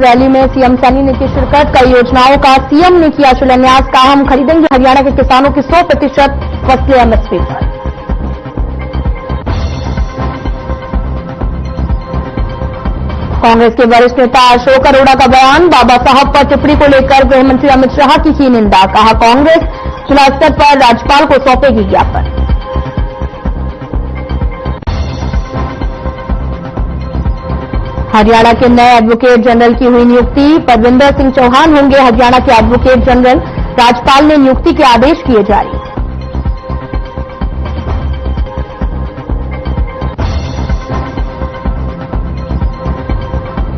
Rally में CM Saini ने की शिरकत। कई योजनाओं का सीएम ने किया शिलान्यास। कहा हम खरीदेंगे हरियाणा के किसानों की 100% फसलें एमएसपी पर। कांग्रेस के वरिष्ठ नेता अशोक अरोड़ा का बयान। बाबा साहब पर टिप्पणी को लेकर गृह मंत्री अमित शाह की निंदा। कहा कांग्रेस जिला स्तर पर राज्यपाल को सौंपेगी ज्ञापन। हरियाणा के नए एडवोकेट जनरल की हुई नियुक्ति। परविंदर सिंह चौहान होंगे हरियाणा के एडवोकेट जनरल। राज्यपाल ने नियुक्ति के आदेश किए जारी।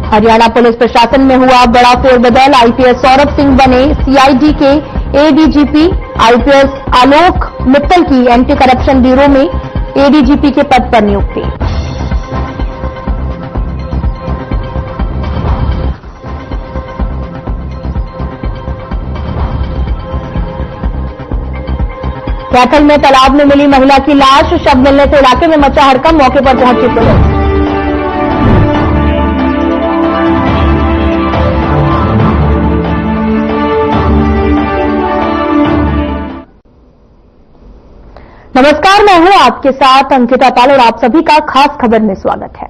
हरियाणा पुलिस प्रशासन में हुआ बड़ा फेरबदल। आईपीएस सौरभ सिंह बने सीआईडी के एडीजीपी। आईपीएस आलोक मित्तल की एंटी करप्शन ब्यूरो में एडीजीपी के पद पर नियुक्ति। कैथल में तालाब में मिली महिला की लाश। शव मिलने से इलाके में मचा हड़कंप। मौके पर पहुंची पुलिस। नमस्कार, मैं हूं आपके साथ अंकिता पाल और आप सभी का खास खबर में स्वागत है।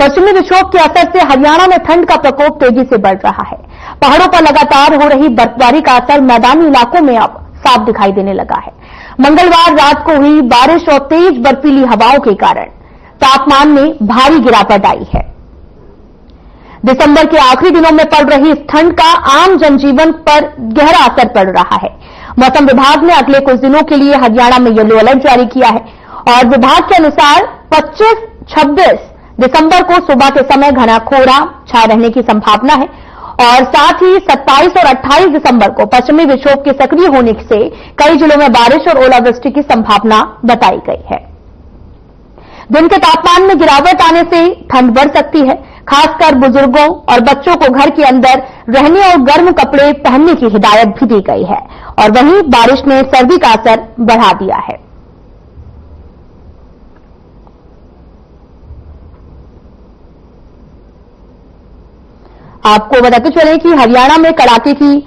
पश्चिमी विक्षोभ के असर से हरियाणा में ठंड का प्रकोप तेजी से बढ़ रहा है। पहाड़ों पर लगातार हो रही बर्फबारी का असर मैदानी इलाकों में अब साफ दिखाई देने लगा है। मंगलवार रात को हुई बारिश और तेज बर्फीली हवाओं के कारण तापमान में भारी गिरावट आई है। दिसंबर के आखिरी दिनों में पड़ रही इस ठंड का आम जनजीवन पर गहरा असर पड़ रहा है। मौसम विभाग ने अगले कुछ दिनों के लिए हरियाणा में येलो अलर्ट जारी किया है और विभाग के अनुसार 25-26 दिसंबर को सुबह के समय घना कोहरा छाए रहने की संभावना है और साथ ही 27 और 28 दिसंबर को पश्चिमी विक्षोभ के सक्रिय होने से कई जिलों में बारिश और ओलावृष्टि की संभावना बताई गई है। दिन के तापमान में गिरावट आने से ठंड बढ़ सकती है। खासकर बुजुर्गों और बच्चों को घर के अंदर रहने और गर्म कपड़े पहनने की हिदायत भी दी गई है और वहीं बारिश ने सर्दी का असर बढ़ा दिया है। आपको बताते चले कि हरियाणा में कड़ाके की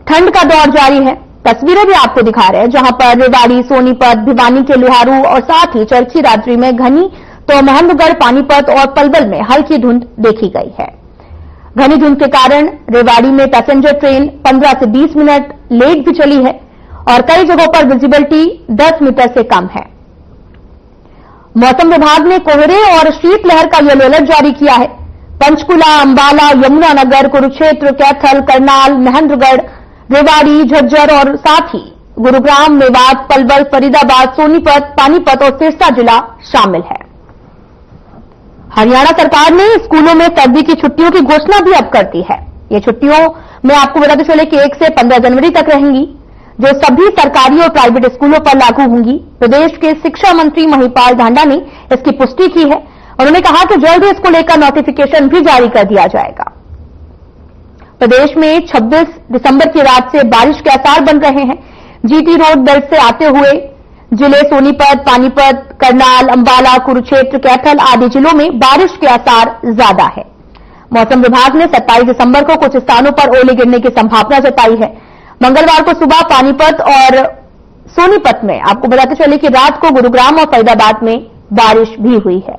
ठंड का दौर जारी है। तस्वीरें भी आपको दिखा रहे हैं जहां पर रेवाड़ी, सोनीपत, भिवानी के लुहारू और साथ ही चरखी रात्रि में घनी तो महेंद्रगढ़, पानीपत और पलवल में हल्की धुंध देखी गई है। घनी धुंध के कारण रेवाड़ी में पैसेंजर ट्रेन 15 से 20 मिनट लेट भी चली है और कई जगहों पर विजिबिलिटी 10 मीटर से कम है। मौसम विभाग ने कोहरे और शीतलहर का येलो अलर्ट जारी किया है। पंचकुला, अंबाला, यमुनानगर, कुरुक्षेत्र, कैथल, करनाल, महेंद्रगढ़, रेवाड़ी, झज्जर और साथ ही गुरुग्राम, मेवात, पलवल, फरीदाबाद, सोनीपत, पानीपत और सिरसा जिला शामिल है। हरियाणा सरकार ने स्कूलों में सर्दी की छुट्टियों की घोषणा भी अब कर दी है। ये छुट्टियों में आपको बताते चले कि 1 से 15 जनवरी तक रहेंगी, जो सभी सरकारी और प्राइवेट स्कूलों पर लागू होंगी। प्रदेश के शिक्षा मंत्री महिपाल ढांडा ने इसकी पुष्टि की है। उन्होंने कहा कि जल्द ही इसको लेकर नोटिफिकेशन भी जारी कर दिया जाएगा। प्रदेश में 26 दिसंबर की रात से बारिश के आसार बन रहे हैं। जीटी रोड बेल्ट से आते हुए जिले सोनीपत, पानीपत, करनाल, अंबाला, कुरुक्षेत्र, कैथल आदि जिलों में बारिश के आसार ज्यादा है। मौसम विभाग ने 27 दिसंबर को कुछ स्थानों पर ओले गिरने की संभावना जताई है। मंगलवार को सुबह पानीपत और सोनीपत में आपको बताते चले कि रात को गुरुग्राम और फरीदाबाद में बारिश भी हुई है।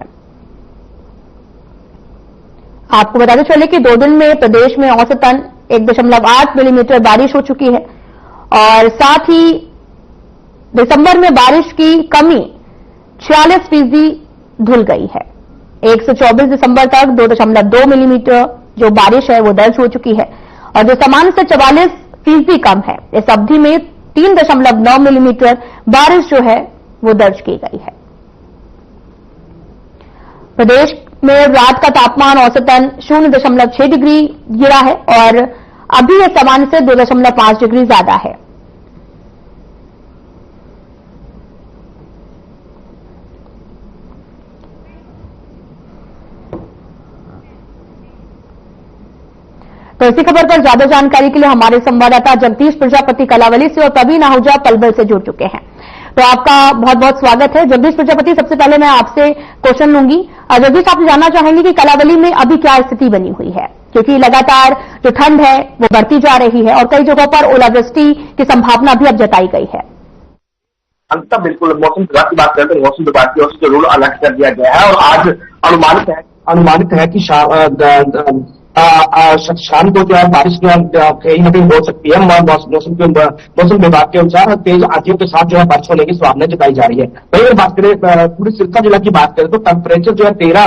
आपको बताते चले कि 2 दिन में प्रदेश में औसतन 1.8 मिलीमीटर बारिश हो चुकी है और साथ ही दिसंबर में बारिश की कमी 46% धुल गई है। 1 से 24 दिसंबर तक 2.2 मिलीमीटर जो बारिश है वो दर्ज हो चुकी है और जो सामान्य से 44% कम है। इस अवधि में 3.9 मिलीमीटर बारिश जो है वो दर्ज की गई है। प्रदेश में रात का तापमान औसतन 0.6 डिग्री गिरा है और अभी यह सामान्य से 2.5 डिग्री ज्यादा है। तो इसी खबर पर ज्यादा जानकारी के लिए हमारे संवाददाता जगदीश प्रजापति कलावली से और प्रवीण आहूजा पलवल से जुड़ चुके हैं। तो आपका बहुत बहुत स्वागत है जगदीश प्रजापति। सबसे पहले मैं आपसे क्वेश्चन लूंगी। जगदीश, आप जानना चाहेंगे कि कलावली में अभी क्या स्थिति बनी हुई है? क्योंकि लगातार जो ठंड है वो बढ़ती जा रही है और कई जगहों पर ओलावृष्टि की संभावना भी अब जताई गई है। अंत बिल्कुल मौसम विभाग की बात करें तो मौसम विभाग की ओर से जरूर अलर्ट कर दिया गया है और आज अनुमानित है कि शाम को जो है बारिश कहीं न कहीं हो सकती है। मौसम विभाग के अनुसार तेज आंधियों के साथ जो है बारिश होने की संभावना जताई जा रही है। वहीं अगर बात करें पूरी सिरसा जिला की बात करें तो टेम्परेचर जो है 13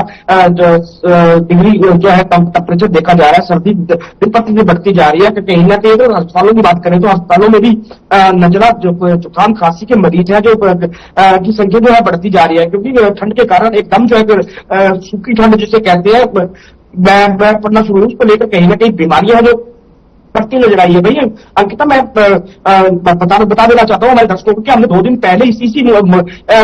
डिग्री जो है टेम्परेचर देखा जा रहा है। सर्दी दिन प्रतिदिन बढ़ती जा रही है। कहीं ना कहीं अगर अस्पतालों की बात करें तो अस्पतालों में भी नजला जुकाम खांसी के मरीज है जो की संख्या जो है बढ़ती जा रही है, क्योंकि ठंड के कारण एकदम जो है सूखी ठंड जिसे कहते हैं मैं पढ़ना शुरू हुई, उसको लेकर कहीं ना कहीं बीमारियां जो बढ़ती नजर आई है। भैया अंकिता, मैं बता देना चाहता हूँ हमारे दर्शकों को कि हमने 2 दिन पहले इसी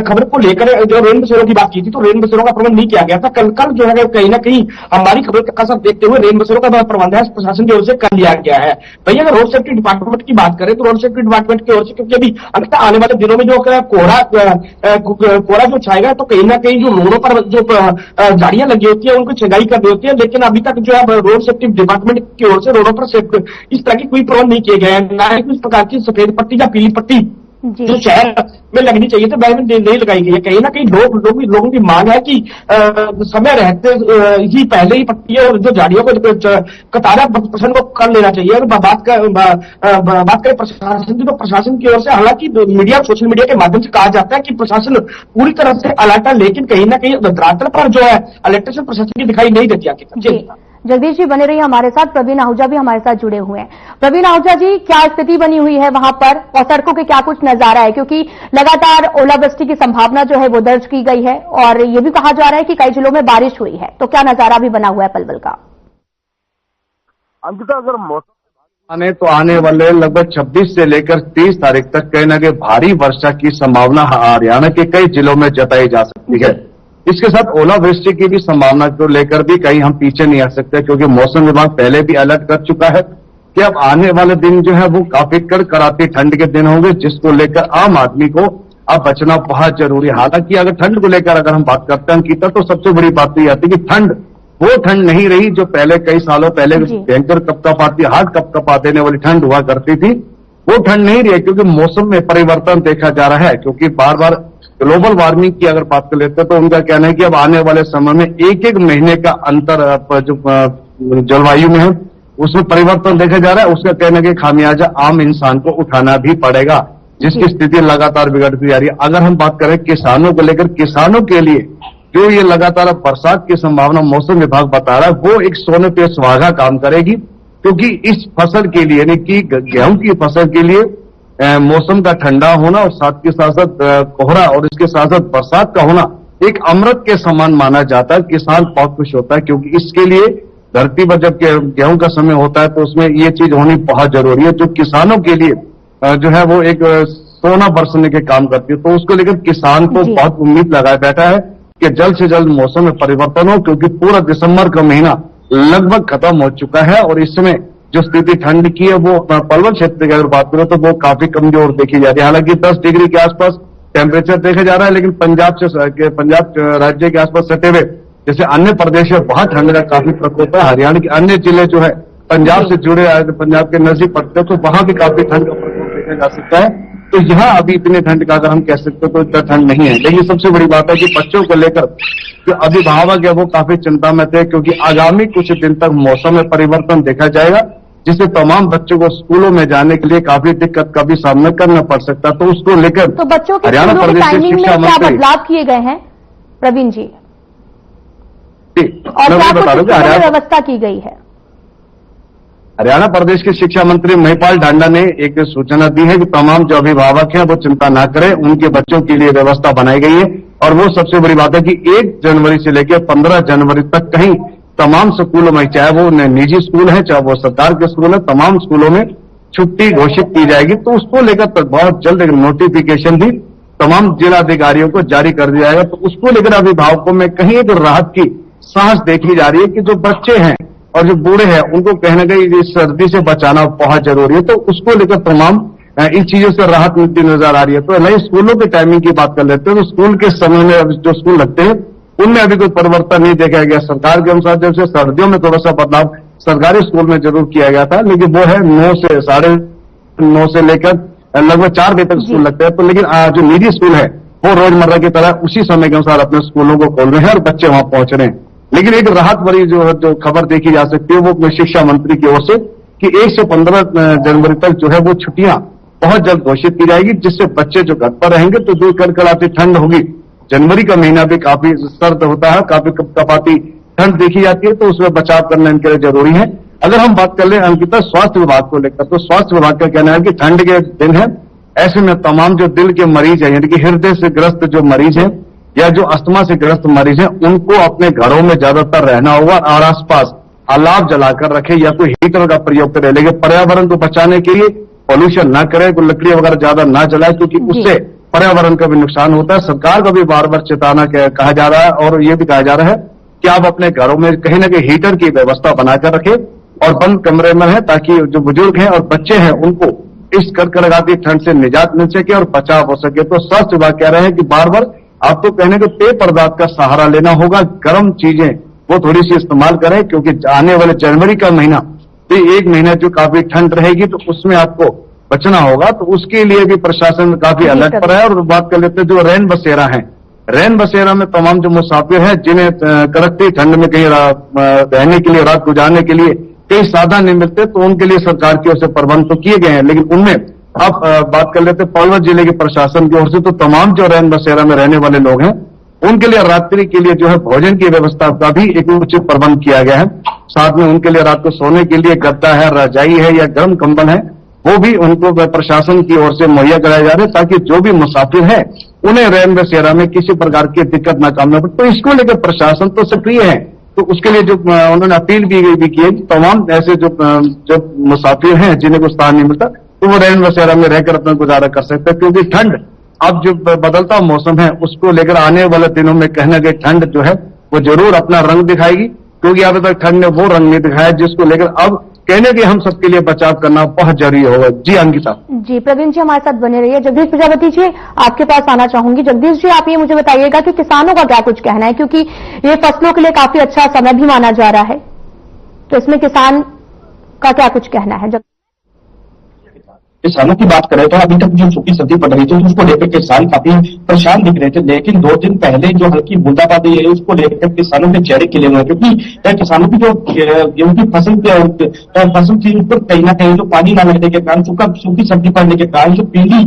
खबर को लेकर जो रेन बसेरों की बात की थी, तो रेन बसेरों का प्रबंध नहीं किया गया था। कल जो है कहीं ना कहीं हमारी खबर का कसर देखते हुए रेन बसेरों का प्रबंध है प्रशासन की ओर से कर लिया गया है। भैया अगर रोड सेफ्टी डिपार्टमेंट की बात करें तो रोड सेफ्टी डिपार्टमेंट की ओर से, क्योंकि अभी अंकिता आने वाले दिनों में जो कोहरा जो छाएगा तो कहीं ना कहीं जो रोडों पर जो गाड़ियां लगी होती है उनको छंगाई करनी होती है, लेकिन अभी तक जो है रोड सेफ्टी डिपार्टमेंट की ओर से रोडों पर इस तरह की कोई प्रबंध नहीं किए गए हैं। ना ही इस प्रकार की सफेद पट्टी या पीली पट्टी जो शहर में लगनी चाहिए तो वह नहीं लगाई गई है। कहीं ना कहीं लोगों की मांग है कि समय रहते ही पहले ही पट्टी और जो गाड़ियों को कतार प्रशासन को कर लेना चाहिए। और बात करें प्रशासन की, तो प्रशासन की ओर से हालांकि मीडिया सोशल मीडिया के माध्यम से कहा जाता है कि प्रशासन पूरी तरह से अलर्ट है, लेकिन कहीं ना कहीं धरातल पर जो है अलर्टेशन प्रशासन की दिखाई नहीं देती। जगदीश जी बने रहिए हमारे साथ। प्रवीण आहूजा भी हमारे साथ जुड़े हुए हैं। प्रवीण आहूजा जी, क्या स्थिति बनी हुई है वहां पर और सड़कों के क्या कुछ नजारा है, क्योंकि लगातार ओलावृष्टि की संभावना जो है वो दर्ज की गई है और ये भी कहा जा रहा है कि कई जिलों में बारिश हुई है, तो क्या नजारा भी बना हुआ है पलवल का? अंकिता, अगर मौसम तो आने वाले लगभग 26 से लेकर 30 तारीख तक कहीं न कहीं भारी वर्षा की संभावना हरियाणा के कई जिलों में जताई जा सकती है। इसके साथ ओलावृष्टि की भी संभावना को लेकर भी कहीं हम पीछे नहीं आ सकते, क्योंकि मौसम विभाग पहले भी अलर्ट कर चुका है कि अब आने वाले दिन जो है वो काफी कड़कड़ाती ठंड के दिन होंगे, जिसको लेकर आम आदमी को अब बचना बहुत जरूरी है। हालांकि अगर ठंड को लेकर अगर हम बात करते हैं अंकिता, तो सबसे बड़ी बात तो यह आती है कि ठंड वो ठंड नहीं रही जो पहले कई सालों पहले भयंकर कपकपाती हार्ड कपकपा देने वाली ठंड हुआ करती थी, वो ठंड नहीं रही है, क्योंकि मौसम में परिवर्तन देखा जा रहा है। क्योंकि बार बार ग्लोबल वार्मिंग की अगर बात कर लेते हैं तो उनका कहना है कि अब आने वाले समय में एक महीने का अंतर जो जलवायु में है उसमें परिवर्तन देखा जा रहा है। उसका कहना है कि खामियाजा आम इंसान को उठाना भी पड़ेगा, जिसकी स्थिति लगातार बिगड़ती जा रही है। अगर हम बात करें किसानों को लेकर, किसानों के लिए जो ये लगातार बरसात की संभावना मौसम विभाग बता रहा है वो एक सोने पे सुहागा काम करेगी, क्योंकि इस फसल के लिए यानी कि गेहूं की फसल के लिए मौसम का ठंडा होना और साथ के साथ साथ कोहरा और इसके साथ साथ बरसात का होना एक अमृत के समान माना जाता है। किसान बहुत खुश होता है, क्योंकि इसके लिए धरती पर जब गेहूं का समय होता है तो उसमें ये चीज होनी बहुत जरूरी है, जो किसानों के लिए जो है वो एक सोना बरसने के काम करती है। तो उसको लेकर किसान को बहुत उम्मीद लगाया बैठा है कि जल्द से जल्द मौसम में परिवर्तन हो, क्योंकि पूरा दिसंबर का महीना लगभग खत्म हो चुका है और इस समय जो स्थिति ठंड की है वो पलवल क्षेत्र की अगर बात करें तो वो काफी कमजोर देखी जा रही है। हालांकि 10 डिग्री के आसपास टेम्परेचर देखा जा रहा है, लेकिन पंजाब राज्य के आसपास सटे हुए जैसे अन्य प्रदेश में बहुत ठंड का काफी प्रकोप है। हरियाणा के अन्य जिले जो है पंजाब से जुड़े पंजाब के नजदीक पड़ते हैं तो वहां भी काफी ठंड का प्रकोप देखा जा सकता है। तो यहाँ अभी इतनी ठंड का अगर हम कह सकते तो इतना ठंड नहीं है। लेकिन सबसे बड़ी बात है कि बच्चों को लेकर जो अभिभावक है वो काफी चिंता में थे, क्योंकि आगामी कुछ दिन तक मौसम में परिवर्तन देखा जाएगा, जिससे तमाम बच्चों को स्कूलों में जाने के लिए काफी दिक्कत का भी सामना करना पड़ सकता। तो उसको लेकर तो बच्चों के हरियाणा प्रदेश के शिक्षा मंत्री क्या बदलाव किए गए हैं प्रवीण जी, और क्या कुछ व्यवस्था की गई है? हरियाणा प्रदेश के शिक्षा मंत्री महिपाल ढांडा ने एक सूचना दी है कि तमाम जो अभिभावक हैं वो चिंता ना करें, उनके बच्चों के लिए व्यवस्था बनाई गई है। और वो सबसे बड़ी बात है कि 1 जनवरी से लेकर 15 जनवरी तक कहीं तमाम स्कूलों में, चाहे वो निजी स्कूल है चाहे वो सरकार के स्कूल है, तमाम स्कूलों में छुट्टी घोषित की जाएगी। तो उसको लेकर बहुत जल्द एक नोटिफिकेशन भी तमाम जिलाधिकारियों को जारी कर दिया जाएगा। तो उसको लेकर अभिभावकों में कहीं एक राहत की सांस देखी जा रही है कि जो बच्चे हैं और जो बूढ़े हैं उनको कहीं ना कहीं इस सर्दी से बचाना बहुत जरूरी है। तो उसको लेकर तमाम इन चीजों से राहत मिलती नजर आ रही है। तो नहीं, स्कूलों के टाइमिंग की बात कर लेते हैं तो स्कूल के समय में जो स्कूल लगते हैं उनमें अभी कोई परिवर्तन नहीं देखा गया। सरकार के अनुसार जब से सर्दियों में थोड़ा सा बदलाव सरकारी स्कूल में जरूर किया गया था, लेकिन वो है 9 से 9:30 से लेकर लगभग 4 बजे तक स्कूल लगते हैं। तो लेकिन जो निजी स्कूल है वो रोजमर्रा की तरह उसी समय के अनुसार अपने स्कूलों को खोल रहे हैं और बच्चे वहां पहुंच रहे हैं। लेकिन एक राहत भरी जो खबर देखी जा सकती है वो शिक्षा मंत्री की ओर से कि 1 से 15 जनवरी तक जो है वो छुट्टियां बहुत जल्द घोषित की जाएगी, जिससे बच्चे जो घर पर रहेंगे तो जो कड़कड़ाती ठंड होगी, जनवरी का महीना भी काफी सर्द होता है, काफी कपाती ठंड देखी जाती है, तो उसमें बचाव करना इनके लिए जरूरी है। अगर हम बात कर ले अंकिता स्वास्थ्य विभाग को लेकर, तो स्वास्थ्य विभाग का कहना है कि ठंड के दिन है, ऐसे में तमाम जो दिल के मरीज हैं, यानी कि हृदय से ग्रस्त जो मरीज हैं या जो अस्थमा से ग्रस्त मरीज हैं, उनको अपने घरों में ज्यादातर रहना होगा और आसपास अलाव जलाकर रखे या कोई हीटर का प्रयोग करे। लेकिन पर्यावरण को बचाने के लिए पॉल्यूशन ना करे, कोई लकड़ी वगैरह ज्यादा ना जलाए, क्योंकि उससे पर्यावरण का भी नुकसान होता है। सरकार को भी बार बार चेताना कहा जा रहा है और ये भी कहा जा रहा है कि आप अपने घरों में कहीं ना कहीं हीटर की व्यवस्था बनाकर रखें और बंद कमरे में है, ताकि जो बुजुर्ग हैं और बच्चे हैं उनको इस कड़कड़ाती ठंड से निजात मिल सके और बचाव हो सके। तो स्वास्थ्य विभाग कह रहे हैं कि बार बार आपको कहने को पेय पदार्थ का सहारा लेना होगा, गर्म चीजें वो थोड़ी सी इस्तेमाल करें, क्योंकि आने वाले जनवरी का महीना तो एक महीना जो काफी ठंड रहेगी तो उसमें आपको बचना होगा। तो उसके लिए भी प्रशासन काफी अलर्ट पर है। और बात कर लेते हैं जो रैन बसेरा है, रैन बसेरा में तमाम जो मुसाफिर हैं जिन्हें कड़कती ठंड में कहीं रहने के लिए, रात गुजारने के लिए कई साधन नहीं मिलते, तो उनके लिए सरकार की ओर से प्रबंध तो किए गए हैं। लेकिन उनमें अब बात कर लेते हैं पालघर जिले के प्रशासन की ओर से, तो तमाम जो रैन बसेरा में रहने वाले लोग हैं उनके लिए रात्रि के लिए जो है भोजन की व्यवस्था का भी एक उचित प्रबंध किया गया है। साथ में उनके लिए रात को सोने के लिए गद्दा है, रजाई है या गर्म कंबल है, वो भी उनको प्रशासन की ओर से मुहैया कराया जा रहा है, ताकि जो भी मुसाफिर है उन्हें रैन बसेरा में किसी प्रकार की दिक्कत न काम पड़े। तो इसको लेकर प्रशासन तो सक्रिय है। तो उसके लिए जो उन्होंने अपील भी की है, तमाम ऐसे जो मुसाफिर हैं जिन्हें कुछ स्थान नहीं मिलता, तो वो रैन बसेरा में रहकर अपना गुजारा कर सकते हैं। क्योंकि ठंड अब जो बदलता मौसम है उसको लेकर आने वाले दिनों में कहना कि ठंड जो है वो जरूर अपना रंग दिखाएगी, क्योंकि अभी तक ठंड ने वो रंग नहीं दिखाया जिसको लेकर अब कहने कि हम सबके लिए बचाव करना बहुत जरूरी होगा। जी अंकिता। जी प्रवीण जी हमारे साथ बने रहिए। जगदीश प्रजापति जी आपके पास आना चाहूंगी। जगदीश जी आप ये मुझे बताइएगा कि किसानों का क्या कुछ कहना है, क्योंकि ये फसलों के लिए काफी अच्छा समय भी माना जा रहा है, तो इसमें किसान का क्या कुछ कहना है? किसानों की बात करें तो अभी तक जो सूखी सर्दी पड़ रही थी उसको लेकर किसान काफी परेशान दिख रहे थे, लेकिन 2 दिन पहले जो हल्की बूंदाबांदी है उसको लेकर किसानों के चेहरे खिले हुए हैं, क्योंकि किसानों की जो गेहूं की फसल थी उस पर कहीं ना कहीं जो पानी न लगने के कारण, सूखी सर्दी पड़ने के कारण जो पीली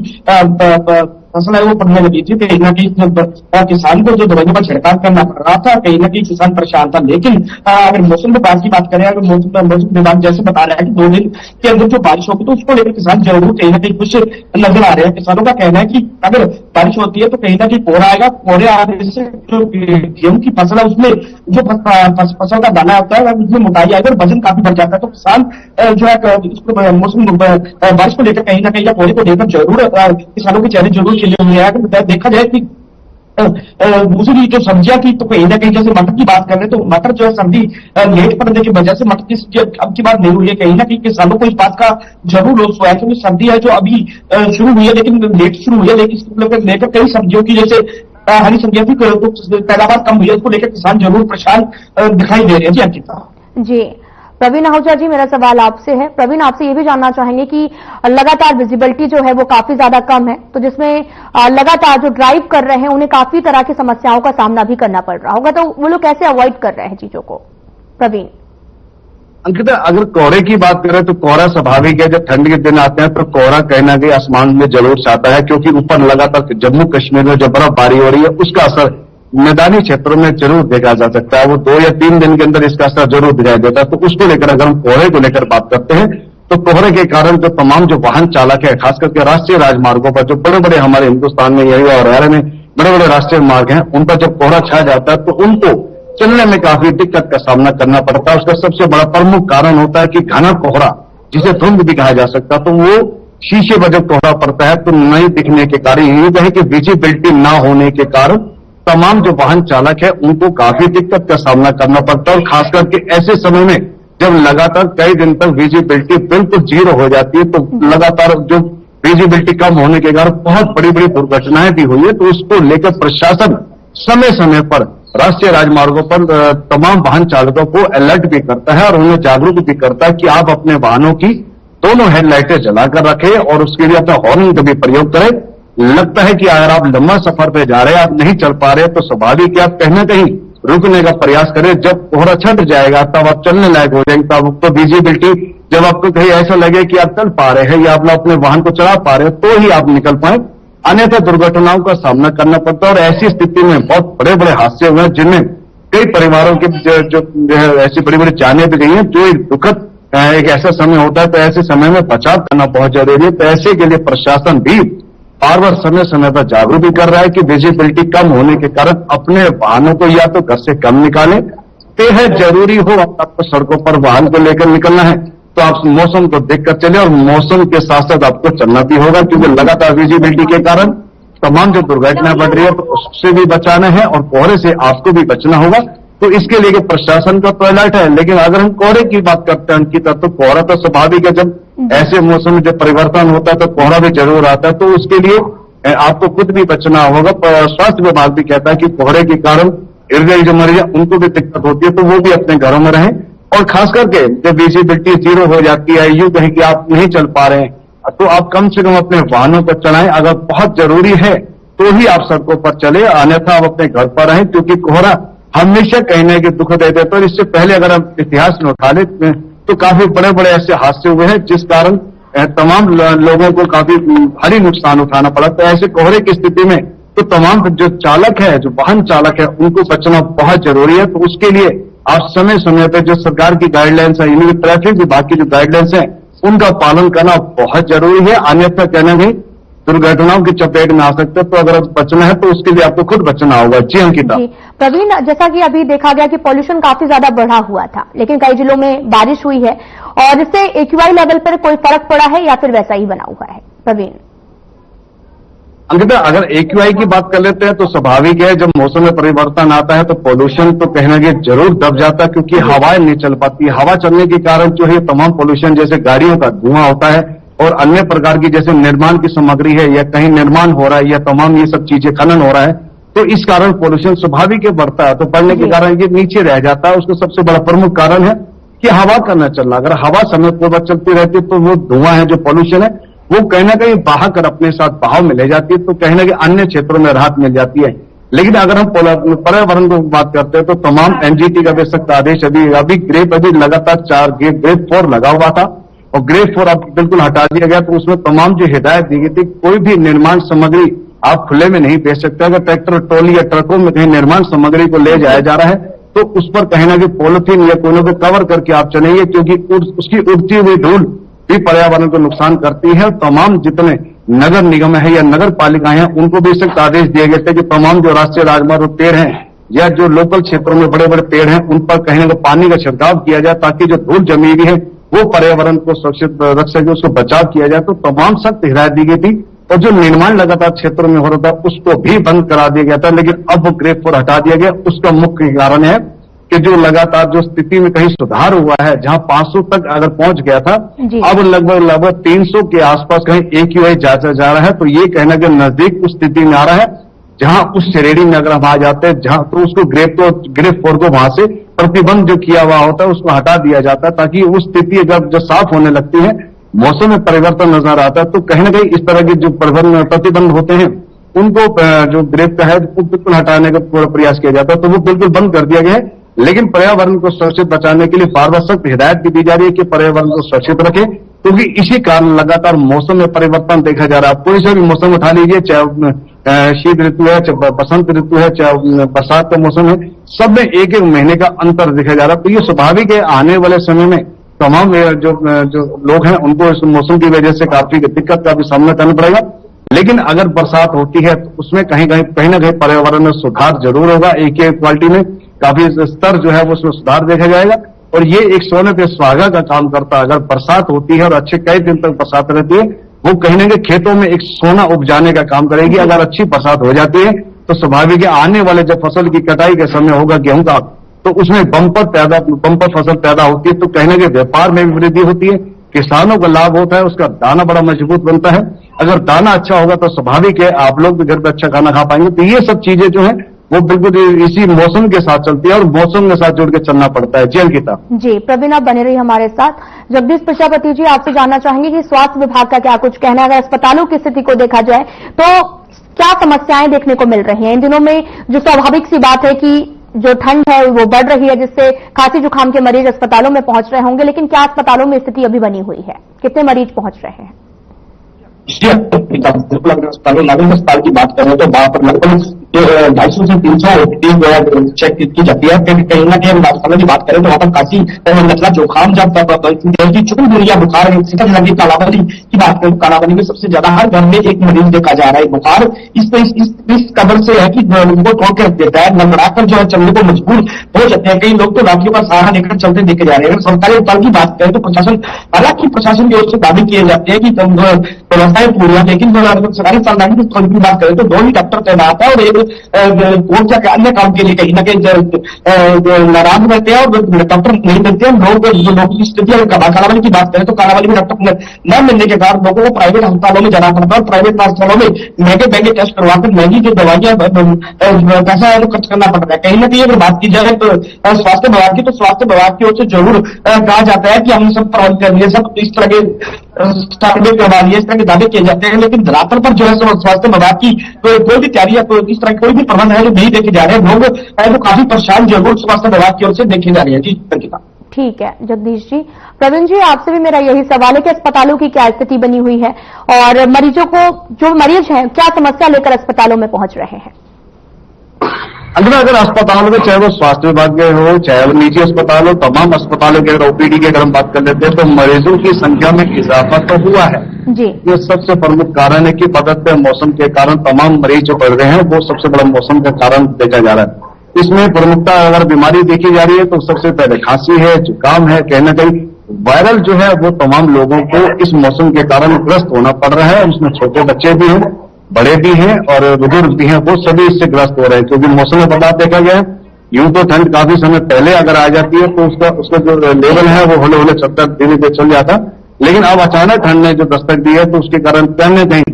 फसल है वो पड़ने लगी थी। कहीं ना कहीं किसान को जो दवाइयों पर छिड़काव करना पड़ रहा था, कहीं ना कहीं किसान परेशान था। लेकिन अगर मौसम विभाग की बात करें, अगर मौसम विभाग जैसे बता रहा है कि 2 दिन के अंदर जो बारिश होगी तो उसको लेकर किसान जरूर कहीं ना कहीं कुछ नजर आ रहे हैं। किसानों का कहना है कि अगर बारिश होती है तो कहीं ना कहीं कोहरा आएगा, कोहरे आने से जो गेहूं की फसल है उसमें जो फसल का दाना होता है उसमें मोटाई आएगी और वजन काफी बढ़ जाता है। तो किसान जो है इसको मौसम बारिश को लेकर कहीं ना कहीं या कोहरे को लेकर जरूर किसानों के चेहरे जरूर खिले हुए हैं। अगर देखा जाए कि दूसरी जो सब्जियां थी तो कहीं ना कहीं जैसे मटर की बात कर रहे हैं तो मटर जो है सर्दी लेट पड़ने की वजह से मटर की सब्जी अब की बात नहीं हुई है। कहीं ना कहीं किसानों को इस बात का जरूर रोष हुआ है, क्योंकि सर्दी है जो अभी शुरू हुई है लेकिन लेट शुरू हुई है, लेकिन इसको लेकर कई सब्जियों की जैसे हरी सब्जियां थी तो पैदावार कम हुई है, उसको लेकर किसान जरूर परेशान दिखाई दे रहे हैं। जी अंकिता। जी प्रवीण आहूजा जी मेरा सवाल आपसे है। प्रवीण आपसे ये भी जानना चाहेंगे कि लगातार विजिबिलिटी जो है वो काफी ज्यादा कम है, तो जिसमें लगातार जो ड्राइव कर रहे हैं उन्हें काफी तरह की समस्याओं का सामना भी करना पड़ रहा होगा, तो वो लोग कैसे अवॉइड कर रहे हैं चीजों को? प्रवीण। अंकिता अगर कोहरे की बात करें तो कोहरा स्वाभाविक है, जब ठंड के दिन आते हैं तो कोहरा कहीं ना कहीं आसमान में जरूर छाता है, क्योंकि ऊपर लगातार जम्मू कश्मीर में जो बर्फबारी हो रही है उसका असर मैदानी क्षेत्रों में जरूर देखा जा सकता है। वो 2 या 3 दिन के अंदर इसका असर जरूर दिखाई देता है। तो उसको लेकर अगर हम कोहरे को लेकर बात करते हैं तो कोहरे के कारण जो तमाम जो वाहन चालक है, खास करके राष्ट्रीय राजमार्गों पर जो बड़े बड़े हमारे हिंदुस्तान में यही और हरियाणा में बड़े बड़े राष्ट्रीय मार्ग हैं, उन पर जब कोहरा छा जाता है तो उनको चलने में काफी दिक्कत का सामना करना पड़ता है। उसका सबसे बड़ा प्रमुख कारण होता है कि घना कोहरा, जिसे धुंध भी कहा जा सकता है, तो वो शीशे पर जब कोहरा पड़ता है तो नहीं दिखने के कारण, ये कहे कि विजिबिलिटी ना होने के कारण तमाम जो वाहन चालक है उनको काफी दिक्कत का सामना करना पड़ता है। और खास करके ऐसे समय में जब लगातार कई दिन तक विजिबिलिटी बिल्कुल 0 हो जाती है, तो लगातार जो विजिबिलिटी कम होने के कारण बहुत बड़ी बड़ी दुर्घटनाएं भी हुई है। तो उसको लेकर प्रशासन समय समय पर राष्ट्रीय राजमार्गों पर तमाम वाहन चालकों को अलर्ट भी करता है और उन्हें जागरूक भी करता है कि आप अपने वाहनों की दोनों हेडलाइटें जलाकर रखें और उसके लिए अपना हॉर्न का भी प्रयोग करें। लगता है कि अगर आप लंबा सफर पे जा रहे हैं, आप नहीं चल पा रहे, तो स्वाभाविक है आप कहीं ना कहीं रुकने का प्रयास करें। जब कोहरा छट जाएगा तब आप चलने लायक हो जाएंगे, तब तो विजिबिलिटी, जब आपको कहीं ऐसा लगे कि आप चल पा रहे हैं या आप अपने वाहन को चला पा रहे हैं तो ही आप निकल पाए, अन्यथा दुर्घटनाओं का सामना करना पड़ता है। और ऐसी स्थिति में बहुत बड़े बड़े हादसे हुए हैं जिनमें कई परिवारों के जो है ऐसी बड़ी बड़ी जानें भी गई हैं। जो एक दुखद एक ऐसा समय होता है, तो ऐसे समय में बचाव करना बहुत जरूरी है। तो ऐसे के लिए प्रशासन भी बार बार समय समय पर जागरूक भी कर रहा है कि विजिबिलिटी कम होने के कारण अपने वाहनों को या तो घर से कम निकालें, बेहद जरूरी हो आपको सड़कों पर वाहन को लेकर निकलना है तो आप मौसम को देखकर चले और मौसम के साथ साथ आपको चलना भी होगा, क्योंकि लगातार विजिबिलिटी के कारण तमाम जो दुर्घटनाएं बढ़ रही है तो उससे भी बचाना है और कोहरे से आपको भी बचना होगा। तो इसके लिए प्रशासन का तो अलर्ट है। लेकिन अगर हम कोहरे की बात करते हैं अंकिता, तो कोहरा तो स्वाभाविक है, जब ऐसे मौसम में जब परिवर्तन होता है तो कोहरा भी जरूर आता है। तो उसके लिए आपको खुद भी बचना होगा। स्वास्थ्य विभाग भी कहता है कि कोहरे के कारण इर्द गिर्द जो मरीज है उनको भी दिक्कत होती है, तो वो भी अपने घरों में रहें। और खास करके जब विजिबिलिटी जीरो हो जाती है, यूं कहीं कि आप नहीं चल पा रहे हैं, तो आप कम से कम अपने वाहनों पर चलाएं। अगर बहुत जरूरी है तो ही आप सड़कों पर चले, अन्यथा आप अपने घर पर रहें, क्योंकि कोहरा हमेशा कहीं ना कहीं दुख देते हैं। तो इससे पहले अगर हम इतिहास में उठा ले तो काफी बड़े बड़े ऐसे हादसे हुए हैं जिस कारण तमाम लोगों को काफी भारी नुकसान उठाना पड़ा। तो ऐसे कोहरे की स्थिति में तो तमाम जो चालक है, जो वाहन चालक है, उनको बचना बहुत जरूरी है। तो उसके लिए आप समय समय पर जो सरकार की गाइडलाइंस है, यानी ट्रैफिक विभाग की जो गाइडलाइंस है, उनका पालन करना बहुत जरूरी है, अन्यथा कहना नहीं दुर्घटनाओं की चपेट में आ सकते हैं। तो अगर बचना है तो उसके लिए आपको खुद बचना होगा। जी अंकिता। प्रवीण, जैसा कि अभी देखा गया कि पॉल्यूशन काफी ज्यादा बढ़ा हुआ था, लेकिन कई जिलों में बारिश हुई है और इससे AQI लेवल पर कोई फर्क पड़ा है या फिर वैसा ही बना हुआ है? प्रवीण अंकिता, अगर AQI की बात कर लेते हैं तो स्वाभाविक है जब मौसम में परिवर्तन आता है तो पोल्यूशन तो कहीं ना कहीं जरूर दब जाता है, क्योंकि हवाएं नहीं चल पाती। हवा चलने के कारण जो है तमाम पोल्यूशन, जैसे गाड़ियों का धुआं होता है और अन्य प्रकार की जैसे निर्माण की सामग्री है या कहीं निर्माण हो रहा है या तमाम ये सब चीजें खनन हो रहा है, तो इस कारण पोल्यूशन स्वाभाविक बढ़ता है। तो बढ़ने के कारण ये नीचे रह जाता है। उसका सबसे बड़ा प्रमुख कारण है कि हवा का न चलना। अगर हवा समय पूर्वक चलती रहती है तो वो धुआं है, जो पोल्यूशन है, वो कहीं ना कहीं बहाकर अपने साथ बहाव में ले जाती है, तो कहीं ना कहीं अन्य क्षेत्रों में राहत मिल जाती है। लेकिन अगर हम पर्यावरण की बात करते हैं तो तमाम NGT का भी सख्त आदेश अभी ग्रेड लगातार 4 ग्रेड 4 लगा हुआ था और ग्रेड 4 अब बिल्कुल हटा दिया गया। तो उसमें तमाम जो हिदायत दी गई थी, कोई भी निर्माण सामग्री आप खुले में नहीं बेच सकते। अगर ट्रैक्टर, ट्रॉली या ट्रकों में कहीं निर्माण सामग्री को ले जाया जा रहा है तो उस पर कहीं ना कहीं पॉलिथीन या कोनों को कवर करके आप चलेंगे, क्योंकि उसकी उड़ती हुई धूल भी पर्यावरण को नुकसान करती है। तमाम जितने नगर निगम है या नगर पालिकाएं हैं उनको भी सख्त आदेश दिए गए थे कि तमाम जो राष्ट्रीय राजमार्ग पेड़ हैं या जो लोकल क्षेत्रों में बड़े बड़े पेड़ हैं उन पर कहीं ना कहीं पानी का छिड़काव किया जाए, ताकि जो धूल जमी हुई है वो पर्यावरण को सुरक्षित रख सके, उसको बचाव किया जाए। तो तमाम सख्त हिदायत दी गई थी और जो निर्माण लगातार क्षेत्रों में हो रहा था उसको भी बंद करा दिया गया था। लेकिन अब वो ग्रेड 4 हटा दिया गया। उसका मुख्य कारण है कि जो लगातार जो स्थिति में कहीं सुधार हुआ है, जहां 500 तक अगर पहुंच गया था, अब लगभग 300 के आसपास कहीं AQI जांचा जा रहा है। तो ये कहना कि नजदीक उस स्थिति में आ रहा है जहां उस श्रेणी में अगर हम आ जाते हैं जहां, तो उसको ग्रेड 4 को वहां से प्रतिबंध जो किया हुआ होता है उसको हटा दिया जाता है, ताकि उस स्थिति अगर जो साफ होने लगती है, मौसम में परिवर्तन नजर आता है, तो कहीं ना कहीं इस तरह के जो प्रतिबंध होते हैं उनको जो ग्रेड का है बिल्कुल हटाने का पूरा प्रयास किया जाता है। तो वो बिल्कुल बंद कर दिया गया है। लेकिन पर्यावरण को सुरक्षित बचाने के लिए बार बार सख्त हिदायत भी दी जा रही है कि पर्यावरण को सुरक्षित रखें, क्योंकि इसी कारण लगातार मौसम में परिवर्तन देखा जा रहा है। आप कोई सा भी मौसम उठा लीजिए, चाहे शीत ऋतु है, चाहे बसंत ऋतु है, चाहे बरसात का मौसम है, सब में एक महीने का अंतर देखा जा रहा है। तो ये स्वाभाविक है, आने वाले समय में तमाम जो लोग हैं उनको इस मौसम की वजह से काफी दिक्कत का भी सामना करना पड़ेगा। लेकिन अगर बरसात होती है तो उसमें कहीं ना कहीं पर्यावरण में सुधार जरूर होगा। AQI क्वालिटी में काफी स्तर जो है वो उसमें सुधार देखा जाएगा और ये एक सोने पे सुहागा का काम करता है। अगर बरसात होती है और अच्छे कई दिन तक बरसात रहती है, वो कहीं ना कहीं खेतों में एक सोना उपजाने का काम करेगी। अगर अच्छी बरसात हो जाती है तो स्वाभाविक है आने वाले जब फसल की कटाई का समय होगा गेहूं का, तो उसमें बम्पर फसल पैदा होती है। तो कहीं ना कहीं व्यापार में भी वृद्धि होती है, किसानों को लाभ होता है, उसका दाना बड़ा मजबूत बनता है। अगर दाना अच्छा होगा तो स्वाभाविक है आप लोग भी घर पर अच्छा खाना खा पाएंगे। तो ये सब चीजें जो है वो बिल्कुल इसी मौसम के साथ चलती है और मौसम के साथ जुड़ के चलना पड़ता है। जी अंकिता। जी प्रवीण, आप बने रहिए हमारे साथ। जगदीश प्रजापति जी, आपसे जानना चाहेंगे कि स्वास्थ्य विभाग का क्या कुछ कहना है। अगर अस्पतालों की स्थिति को देखा जाए तो क्या समस्याएं देखने को मिल रही हैं इन दिनों में? जो स्वाभाविक सी बात है कि जो ठंड है वो बढ़ रही है, जिससे खांसी जुकाम के मरीज अस्पतालों में पहुंच रहे होंगे, लेकिन क्या अस्पतालों में स्थिति अभी बनी हुई है? कितने मरीज पहुंच रहे हैं? बिल्कुल, अगर नागरिक अस्पताल की बात करें तो वहां पर लगभग 250 से 300 चेक की जाती है। कहीं ना कहीं अस्पतालों की बात करें तो वहां पर काफी नचला जोखाम, जब चिकनगुनिया बुखार, सीताफल, कालाबाली की बात करें, कालाबाली में सबसे ज्यादा हर घर में एक मरीज देखा जा रहा है। बुखार इस कदर से है कि उनको तोड़ के रख देता है, लंगड़ाकर जो है चलने को मजबूर हो जाते हैं। कई लोग तो लाठियों का सहारा लेकर चलते देखे जा रहे हैं। अगर सरकारी अस्पताल की बात करें तो प्रशासन, हालांकि प्रशासन की ओर से दावे किए जाते हैं कि व्यवस्थाएं पूरी है, लेकिन सरकारी अस्पताल की बात करें तो 2 ही डॉक्टर तैनात है और एक कोर्ट के अन्य काम के लिए कहीं ना कहीं नाराज रहते हैं और डॉक्टर नहीं मिलते हैं। लोगों की स्थिति, अगर कालाबाली की बात करें तो कालाबाली में डॉक्टर न मिलने के कारण लोगों को प्राइवेट अस्पतालों में जाना पड़ता है और प्राइवेट अस्पतालों में महंगे टेस्ट करवाकर महंगी जो दवाइयां पैसा है वो खर्च करना पड़ता है। कहीं ना कहीं अगर बात की जाए तो स्वास्थ्य विभाग की, तो स्वास्थ्य विभाग की ओर से जरूर कहा जाता है कि हम सब प्रबंध कर लिए, सब इस तरह के करवा लिए, इस तरह के दावे किए जाते हैं, लेकिन धरातल पर जो है स्वास्थ्य विभाग की कोई भी तैयारी या इस तरह कोई भी प्रबंध है जो नहीं देखे जा रहे हैं। लोग तो काफी परेशान जरूर स्वास्थ्य विभाग की ओर से देखे जा रहे हैं। जी अंकिता। ठीक है जगदीश जी। प्रवीण जी, आपसे भी मेरा यही सवाल है कि अस्पतालों की क्या स्थिति बनी हुई है और मरीजों को, जो मरीज हैं, क्या समस्या लेकर अस्पतालों में पहुंच रहे हैं? अगर अस्पताल में, चाहे वो स्वास्थ्य विभाग के हो, चाहे वो निजी अस्पताल हो, तमाम अस्पतालों के अगर ओपीडी की अगर हम बात कर लेते हैं तो मरीजों की संख्या में इजाफा तो हुआ है जी। ये सबसे प्रमुख कारण है कि बदलते मौसम के कारण तमाम मरीज जो बढ़ रहे हैं वो सबसे बड़ा मौसम का कारण देखा जा रहा है। इसमें प्रमुखता अगर बीमारी देखी जा रही है तो सबसे पहले खांसी है, जुकाम है, कहीं ना कहीं वायरल जो है वो तमाम लोगों को इस मौसम के कारण ग्रस्त होना पड़ रहा है। उसमें छोटे बच्चे भी हैं, बड़े भी हैं और बुजुर्ग भी हैं, वो सभी इससे ग्रस्त हो रहे हैं। क्योंकि मौसम में बदलाव देखा गया है, यूं तो ठंड काफी समय पहले अगर आ जाती है तो उसका जो लेवल है वो होले होले चलता धीरे धीरे चल जाता, लेकिन अब अचानक ठंड ने जो दस्तक दी है तो उसके कारण कहीं न कहीं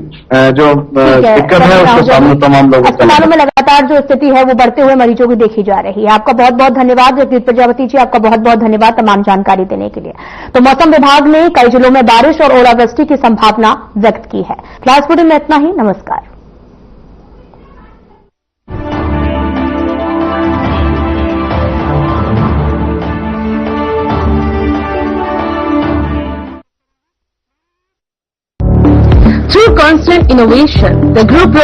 जो दिक्कत है उसके सामने तमाम लोग अस्पतालों में लगातार जो स्थिति है वो बढ़ते हुए मरीजों की देखी जा रही है। आपका बहुत बहुत धन्यवाद जगदीश प्रजापति जी, आपका बहुत बहुत धन्यवाद तमाम जानकारी देने के लिए। तो मौसम विभाग ने कई जिलों में बारिश और ओलावृष्टि की संभावना व्यक्त की है। क्लास बुलेटिन में इतना ही। नमस्कार। Through constant innovation, the group